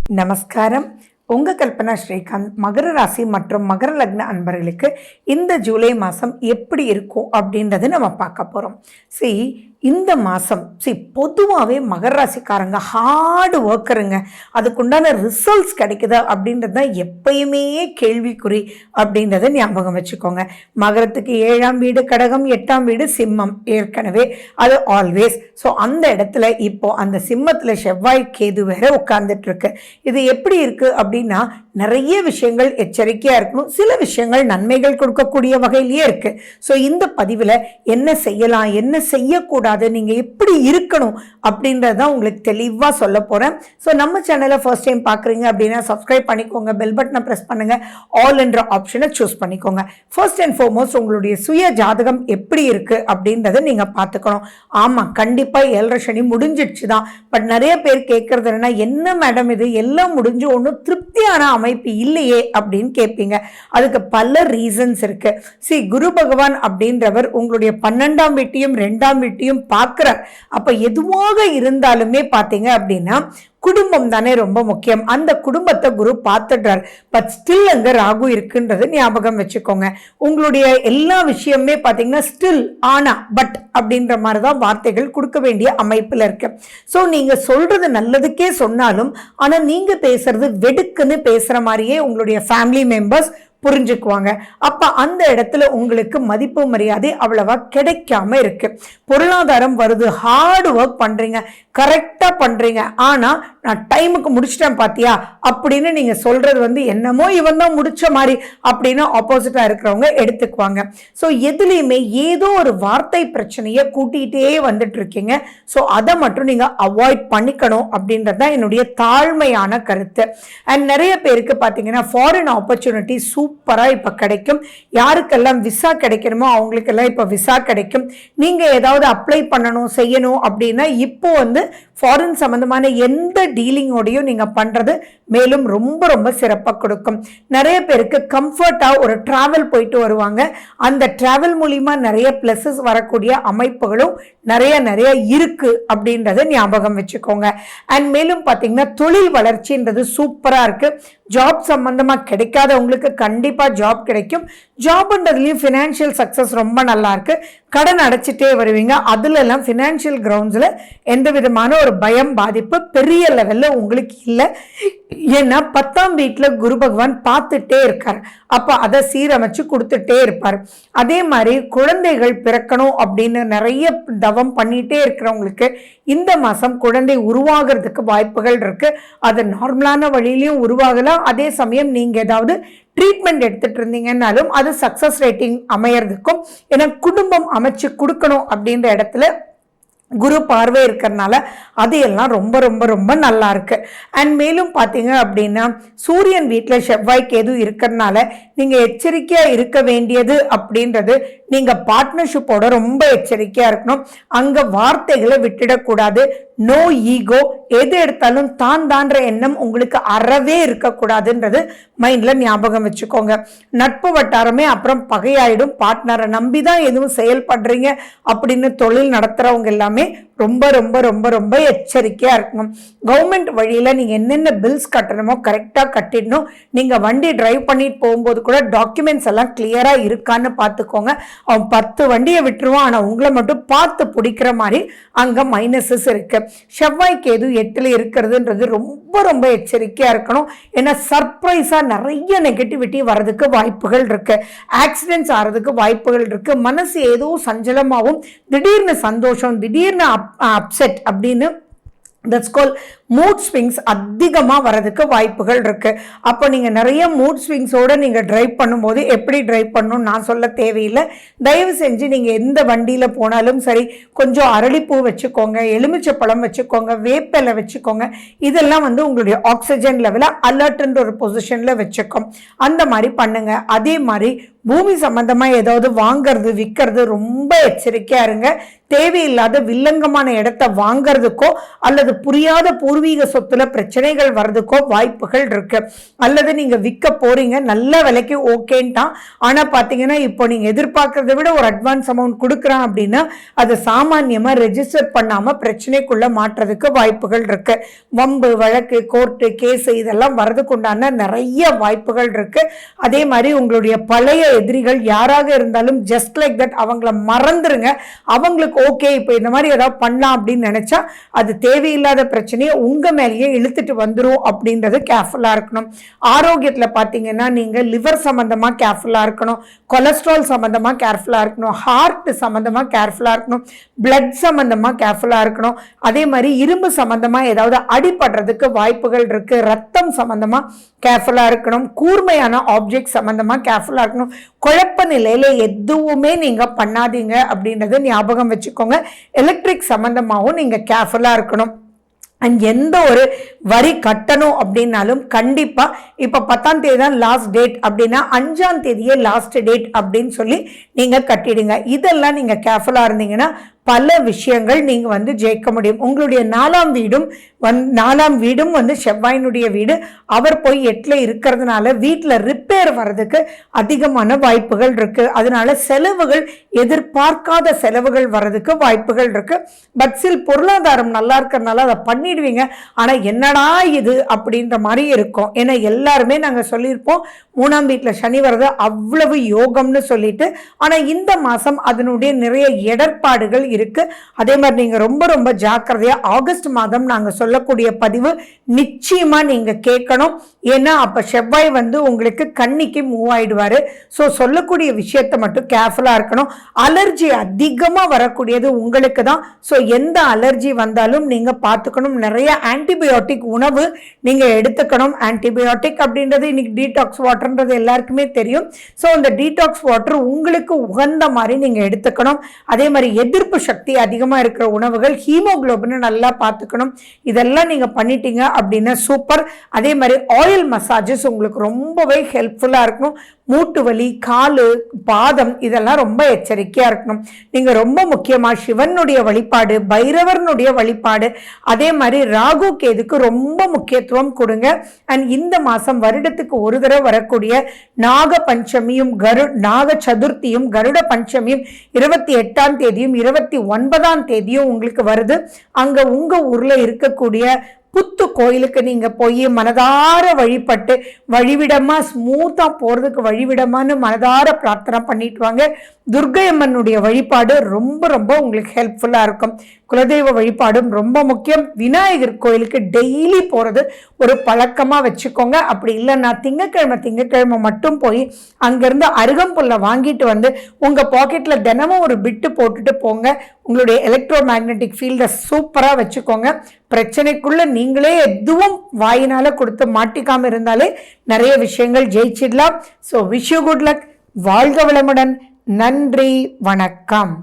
நமஸ்காரம். உங்கள் கல்பனா ஸ்ரீகாந்த். மகர ராசி மற்றும் மகர லக்ன அன்பர்களுக்கு இந்த ஜூலை மாதம் எப்படி இருக்கும் அப்படின்றத நம்ம பார்க்க போகிறோம். இந்த மாதம் பொதுவாகவே மகர ராசிக்காரங்க ஹார்டு ஒர்க்கருங்க. அதுக்குண்டான ரிசல்ட்ஸ் கிடைக்குதா அப்படின்றது தான் எப்பயுமே கேள்விக்குறி அப்படின்றத ஞாபகம் வச்சுக்கோங்க. மகரத்துக்கு 7ஆம் வீடு கடகம், 8ஆம் வீடு சிம்மம், ஏற்கனவே அது ஆல்வேஸ். அந்த இடத்துல இப்போ அந்த சிம்மத்தில் செவ்வாய் கேது வேற உட்கார்ந்துட்டு இருக்கு. இது எப்படி இருக்கு அப்படின்னா, நிறைய விஷயங்கள் எச்சரிக்கையாக இருக்கணும், சில விஷயங்கள் நன்மைகள் கொடுக்கக்கூடிய வகையிலேயே இருக்கு. இந்த பதிவில் என்ன செய்யலாம், என்ன செய்யக்கூடாது, நீங்கள் எப்படி இருக்கணும் அப்படின்றதான் உங்களுக்கு தெளிவாக சொல்ல போகிறேன். நம்ம சேனலை ஃபர்ஸ்ட் டைம் பார்க்குறீங்க அப்படின்னா சப்ஸ்கிரைப் பண்ணிக்கோங்க, பெல் பட்டனை ப்ரெஸ் பண்ணுங்கள், ஆல் என்ற ஆப்ஷனை சூஸ் பண்ணிக்கோங்க. ஃபர்ஸ்ட் அண்ட் ஃபார்மோஸ்ட் உங்களுடைய சுய ஜாதகம் எப்படி இருக்குது அப்படின்றத நீங்கள் பார்த்துக்கணும். ஆமாம், கண்டிப்பாக 7.5 சனி முடிஞ்சிடுச்சு தான். பட் நிறைய பேர் கேட்குறது என்னன்னா, என்ன மேடம் இது எல்லாம் முடிஞ்சு ஒன்றும் திருப்தியான அமைப்பு இல்லையே அப்படின்னு கேட்பீங்க. அதுக்கு பல ரீசன்ஸ் இருக்கு. குரு பகவான் அப்படின்றவர் உங்களுடைய 12ஆம் வீட்டையும் 2ஆம் வீட்டையும் பார்க்கிறார். அப்ப எதுவாக இருந்தாலுமே பார்த்தீங்க அப்படின்னா குடும்பம் தானே ரொம்ப முக்கியம். அந்த குடும்பத்தை குரு பார்த்துடுறார். பட் ஸ்டில் அங்க ராகு இருக்குன்றது ஞாபகம் வச்சுக்கோங்க. உங்களுடைய எல்லா விஷயமே பார்த்தீங்கன்னா ஸ்டில், ஆனா, பட் அப்படின்ற மாதிரி தான் வார்த்தைகள் கொடுக்க வேண்டிய அமைப்புல இருக்கு. நீங்க சொல்றது நல்லதுக்கே சொன்னாலும், ஆனா நீங்க பேசுறது வெடுக்குன்னு பேசுற மாதிரியே உங்களுடைய ஃபேமிலி மெம்பர்ஸ் புரிஞ்சுக்குவாங்க. அப்ப அந்த இடத்துல உங்களுக்கு மதிப்பு மரியாதை அவ்வளவா கிடைக்காம இருக்கு. பொருளாதாரம் வருது, ஹார்ட் ஒர்க் பண்றீங்க, கரெக்டா பண்றீங்க, ஆனா நான் டைமுக்கு முடிச்சிட்டேன் பாத்தியா அப்படின்னு நீங்க சொல்றது என்னமோ இவன் தான் முடிச்ச மாதிரி அப்படின்னு ஆப்போசிட்டா இருக்கிறவங்க எடுத்துக்குவாங்க. எதுலையுமே ஏதோ ஒரு வார்த்தை பிரச்சனையை கூட்டிகிட்டே வந்துட்டு இருக்கீங்க. அதை மட்டும் நீங்க அவாய்ட் பண்ணிக்கணும் அப்படின்றதுதான் என்னுடைய தாழ்மையான கருத்து. அண்ட் நிறைய பேருக்கு பாத்தீங்கன்னா ஃபாரின் ஆப்பர்ச்சுனிட்டி சூப்பரா இப்ப கிடைக்கும். யாருக்கெல்லாம் விசா கிடைக்கணுமோ அவங்களுக்கெல்லாம் இப்ப விசா கிடைக்கும். நீங்க ஏதாவது அப்ளை பண்ணணும் செய்யணும் அப்படின்னா இப்போ ஃபாரின் சம்பந்தமான எந்த டீலிங்கோடையும் நீங்க பண்றது மேலும் ரொம்ப ரொம்ப சிறப்பாக கொடுக்கும். நிறைய பேருக்கு கம்ஃபர்ட்டா ஒரு டிராவல் போயிட்டு வருவாங்க. அந்த டிராவல் மூலியமா நிறைய பிளஸஸ் வரக்கூடிய அமைப்புகளும் நிறைய இருக்கு அப்படின்றத ஞாபகம் வச்சுக்கோங்க. அண்ட் மேலும் பார்த்தீங்கன்னா தொழில் வளர்ச்சின்றது சூப்பரா இருக்கு. ஜாப் சம்பந்தமா கிடைக்காதவங்களுக்கு கண்டிப்பா ஜாப் கிடைக்கும். ஜாப்ன்றதுலயும் ஃபினான்ஷியல் சக்சஸ் ரொம்ப நல்லா இருக்கு. கடன் அடைச்சிட்டே வருவீங்க. அதுல எல்லாம் ஃபினான்ஷியல் கிரவுண்ட்ஸ்ல எந்த விதமான ஒரு பயம் பாதிப்பு பெரிய லெவல்ல உங்களுக்கு இல்லை. ஏன்னா 10ஆம் வீட்டுல குரு பகவான் பார்த்துட்டே இருக்காரு. அப்ப அதை சீரமைச்சு கொடுத்துட்டே இருப்பார். அதே மாதிரி குழந்தைகள் பிறக்கணும் அப்படின்னு நிறைய தவம் பண்ணிட்டே இருக்கிறவங்களுக்கு இந்த மாசம் குழந்தை உருவாகிறதுக்கு வாய்ப்புகள் இருக்கு. அது நார்மலான வழியிலையும் உருவாகலாம். அதே சமயம் நீங்க ஏதாவது ட்ரீட்மெண்ட் எடுத்துட்டு இருந்தீங்கன்னாலும் அது சக்சஸ் ரேட்டிங் அமையறதுக்கும், ஏன்னா குடும்பம் அமைச்சு கொடுக்கணும் அப்படின்ற இடத்துல குரு பார்வை இருக்கிறதுனால அது எல்லாம் ரொம்ப ரொம்ப ரொம்ப நல்லா இருக்கு. அண்ட் மேலும் பார்த்தீங்க அப்படின்னா சூரியன் வீட்டில் செவ்வாய் கேது இருக்கிறதுனால நீங்க எச்சரிக்கையா இருக்க வேண்டியது அப்படின்றது, நீங்க பார்ட்னர்ஷிப்போட ரொம்ப எச்சரிக்கையா இருக்கணும். அங்க வார்த்தைகளை விட்டுடக்கூடாது. No ego. எது எடுத்தாலும் தான்ற எண்ணம் உங்களுக்கு அறவே இருக்கக்கூடாதுன்றது மைண்ட்ல ஞாபகம் வச்சுக்கோங்க. நட்பு வட்டாரமே அப்புறம் பகையாயிடும். பார்ட்னரை நம்பிதான் எதுவும் செயல்படுறீங்க அப்படின்னு தொழில் நடத்துறவங்க எல்லாமே ரொம்ப ரொம்ப ரொம்ப ரொம்ப எச்சரிக்கையா இருக்கணும். கவர்மெண்ட் வழியில நீங்க என்னென்ன பில்ஸ் கட்டணுமோ கரெக்டா கட்டிடணும். நீங்க வண்டி டிரைவ் பண்ணிட்டு போகும்போது கூட டாக்குமெண்ட்ஸ் எல்லாம் கிளியரா இருக்கான்னு பார்த்துக்கோங்க. அவன் 10 வண்டியை விட்டுருவான், ஆனா உங்களை மட்டும் பார்த்து பிடிக்கிற மாதிரி அங்க மைனஸஸ் இருக்கு. செவ்வாய் கேது 8ல இருக்கிறதுன்றது ரொம்ப ரொம்ப எச்சரிக்கையா இருக்கணும். ஏன்னா சர்ப்ரைஸா நிறைய நெகட்டிவிட்டி வர்றதுக்கு வாய்ப்புகள் இருக்கு. ஆக்சிடென்ட்ஸ் ஆகிறதுக்கு வாய்ப்புகள் இருக்கு. மனசு ஏதோ சஞ்சலமாகவும் திடீர்னு சந்தோஷம், திடீர்னு அப்செட் அப்படின்னு தட்ஸ் கால் மூட் ஸ்விங்ஸ் அதிகமாக வரதுக்கு வாய்ப்புகள் இருக்கு. அப்போ நீங்க நிறைய மூட் ஸ்விங்ஸோட நீங்க டிரைவ் பண்ணும்போது எப்படி டிரைவ் பண்ணணும் நான் சொல்ல தேவையில்லை. தயவு செஞ்சு நீங்க எந்த வண்டியில போனாலும் சரி கொஞ்சம் அரளிப்பூ வச்சுக்கோங்க, எலுமிச்சை பழம் வச்சுக்கோங்க, வேப்பிலை வச்சுக்கோங்க. இதெல்லாம் உங்களுடைய ஆக்சிஜன் லெவலை அலர்ட்ன்ற ஒரு பொசிஷன்ல வச்சுக்கோம். அந்த மாதிரி பண்ணுங்க. அதே மாதிரி பூமி சம்பந்தமாக ஏதாவது வாங்கிறது விற்கிறது ரொம்ப எச்சரிக்கையாக இருங்க. தேவையில்லாத வில்லங்கமான இடத்த வாங்கிறதுக்கோ அல்லது புரியாத பூர்வீக சொத்துல பிரச்சனைகள் வர்றதுக்கோ வாய்ப்புகள் இருக்கு. அல்லது நீங்க விற்க போறீங்க, நல்ல விலைக்கு ஓகேன்ட்டான், ஆனா பாத்தீங்கன்னா இப்போ நீங்க எதிர்பார்க்கறத விட ஒரு அட்வான்ஸ் அமௌண்ட் கொடுக்குறான் அப்படின்னா அதை சாமான்யமா ரெஜிஸ்டர் பண்ணாம பிரச்சனைக்குள்ள மாற்றுறதுக்கு வாய்ப்புகள் இருக்கு. வம்பு வழக்கு கோர்ட்டு கேஸ் இதெல்லாம் வர்றதுக்கு உண்டான நிறைய வாய்ப்புகள் இருக்கு. அதே மாதிரி உங்களுடைய பழைய எதிரிகள் யாராக இருந்தாலும் ஜஸ்ட் லைக் தட் அவங்கள மறந்துருங்க. அவங்களுக்கு ஓகே இப்போ இந்த மாதிரி ஏதாவது பண்ணலாம் அப்படின்னு நினைச்சா அது தேவையில்லாத பிரச்சனையை உங்க மேலேயே இழுத்துட்டு வந்துடும் அப்படின்றது கேர்ஃபுல்லா இருக்கணும். ஆரோக்கியத்தில் பார்த்தீங்கன்னா நீங்க லிவர் சம்பந்தமா கேர்ஃபுல்லா இருக்கணும், கொலஸ்ட்ரால் சம்பந்தமா கேர்ஃபுல்லா இருக்கணும், ஹார்ட் சம்பந்தமா கேர்ஃபுல்லா இருக்கணும், பிளட் சம்பந்தமா கேர்ஃபுல்லா இருக்கணும். அதே மாதிரி இரும்பு சம்பந்தமா ஏதாவது அடிபடுறதுக்கு வாய்ப்புகள் இருக்கு. ரத்தம் சம்பந்தமா கேர்ஃபுல்லா இருக்கணும். கூர்மையான ஆப்ஜெக்ட் சம்பந்தமா கேர்ஃபுல்லா இருக்கணும். குழப்ப நிலையில எதுவுமே நீங்க பண்ணாதீங்க அப்படின்றத ஞாபகம் வச்சுக்கோங்க. எலக்ட்ரிக் சம்பந்தமாகவும் நீங்க கேர்ஃபுல்லா இருக்கணும். அண்ட் எந்த ஒரு வரி கட்டணும் அப்படின்னாலும் கண்டிப்பா இப்ப 10ஆம் தேதி தான் லாஸ்ட் டேட் அப்படின்னா 5ஆம் தேதியே லாஸ்ட் டேட் அப்படின்னு சொல்லி நீங்க கட்டிடுங்க. இதெல்லாம் நீங்க கேர்ஃபுல்லா இருந்தீங்கன்னா பல விஷயங்கள் நீங்க வந்து ஜெயிக்க முடியும். உங்களுடைய 4ஆம் வீடும் வந்து செவ்வாயினுடைய வீடு. அவர் போய் 8ல இருக்கிறதுனால வீட்டில் ரிப்பேர் வர்றதுக்கு அதிகமான வாய்ப்புகள் இருக்கு. அதனால செலவுகள், எதிர்பார்க்காத செலவுகள் வர்றதுக்கு வாய்ப்புகள் இருக்கு. பட் சில பொருளாதாரம் நல்லா இருக்கிறதுனால அதை பண்ணிடுவீங்க. ஆனா என்னடா இது அப்படின்ற மாதிரி இருக்கும். ஏன்னா எல்லாருமே நாங்க சொல்லியிருப்போம் 3ஆம் வீட்டில் சனி வர்றது அவ்வளவு யோகம்னு சொல்லிட்டு. ஆனா இந்த மாசம் அதனுடைய நிறைய இடர்பாடுகள் இருக்கு. அதே மாதிரி நீங்க ரொம்ப ரொம்ப ஜாக்கிரதையா ஆகஸ்ட் மாதம் நாங்க சொல்லக்கூடிய பதிவு நிச்சயமா நீங்க கேட்கணும். ஏன்னா அப்ப செவ்வாய் வந்து உங்களுக்கு கன்னிக்கு மூவ் ஆயிடுவாரு. ஸோ சொல்லக்கூடிய விஷயத்தை மட்டும் கேர்ஃபுல்லா இருக்கணும். அலர்ஜி அதிகமா வரக்கூடியது உங்களுக்கு தான். ஸோ எந்த அலர்ஜி வந்தாலும் நீங்க பார்த்துக்கணும். நிறைய ஆன்டிபயோட்டிக் உணவு நீங்க எடுத்துக்கணும். ஆன்டிபயோட்டிக் அப்படின்றது இன்னைக்கு டீடாக்ஸ் வாட்டர்ன்றது எல்லாருக்குமே தெரியும். ஸோ அந்த டீடாக்ஸ் வாட்டர் உங்களுக்கு உகந்த மாதிரி நீங்க எடுத்துக்கணும். அதே மாதிரி எதிர்ப்பு சக்தி அதிகமா இருக்கிற உணவுகள், ஹீமோகுளோபின் நல்லா பார்த்துக்கணும். இதெல்லாம் நீங்க பண்ணிட்டீங்க அப்படின்னா சூப்பர். அதே மாதிரி ஆயில் மசாஜஸ் உங்களுக்கு ரொம்பவே ஹெல்ப்ஃபுல்லா இருக்கணும். மூட்டு வலி, காலு, பாதம் இதெல்லாம் ரொம்ப எச்சரிக்கையா இருக்கணும். நீங்க ரொம்ப முக்கியமா சிவனுடைய வழிபாடு, பைரவனுடைய வழிபாடு, அதே மாதிரி ராகு கேதுக்கு ரொம்ப முக்கியத்துவம் கொடுங்க. அண்ட் இந்த மாசம் வருடத்துக்கு ஒரு தடவை வரக்கூடிய நாக பஞ்சமியும் நாக சதுர்த்தியும் கருட பஞ்சமியும் 28ஆம் தேதியும் 29ஆம் தேதியும் உங்களுக்கு வருது. அங்க உங்க ஊர்ல இருக்கக்கூடிய புத்து கோயிலுக்கு நீங்க போய் மனதார வழிபட்டு வழிவிடமா ஸ்மூத்தா போறதுக்கு வழிவிடமான்னு மனதார பிரார்த்தனை பண்ணிட்டு வாங்க. துர்க்கை அம்மனுடைய வழிபாடு ரொம்ப ரொம்ப உங்களுக்கு ஹெல்ப்ஃபுல்லா இருக்கும். குலதெய்வ வழிபாடும் ரொம்ப முக்கியம். விநாயகர் கோயிலுக்கு டெய்லி போறது ஒரு பழக்கமா வச்சுக்கோங்க. அப்படி இல்லைன்னா திங்கக்கிழமை மட்டும் போய் அங்கிருந்து அருகம்புல்லை வாங்கிட்டு வந்து உங்க பாக்கெட்ல தினமும் ஒரு பிட்டு போட்டுட்டு போங்க. உங்களுடைய எலக்ட்ரோ மேக்னெட்டிக் ஃபீல்டை சூப்பரா வச்சுக்கோங்க. பிரச்சனைக்குள்ள நீங்களே எதுவும் வாயினால கொடுத்து மாட்டிக்காம இருந்தாலே நிறைய விஷயங்கள் ஜெயிச்சிடலாம். So wish you good luck. வாழ்க வளமுடன். நன்றி, வணக்கம்.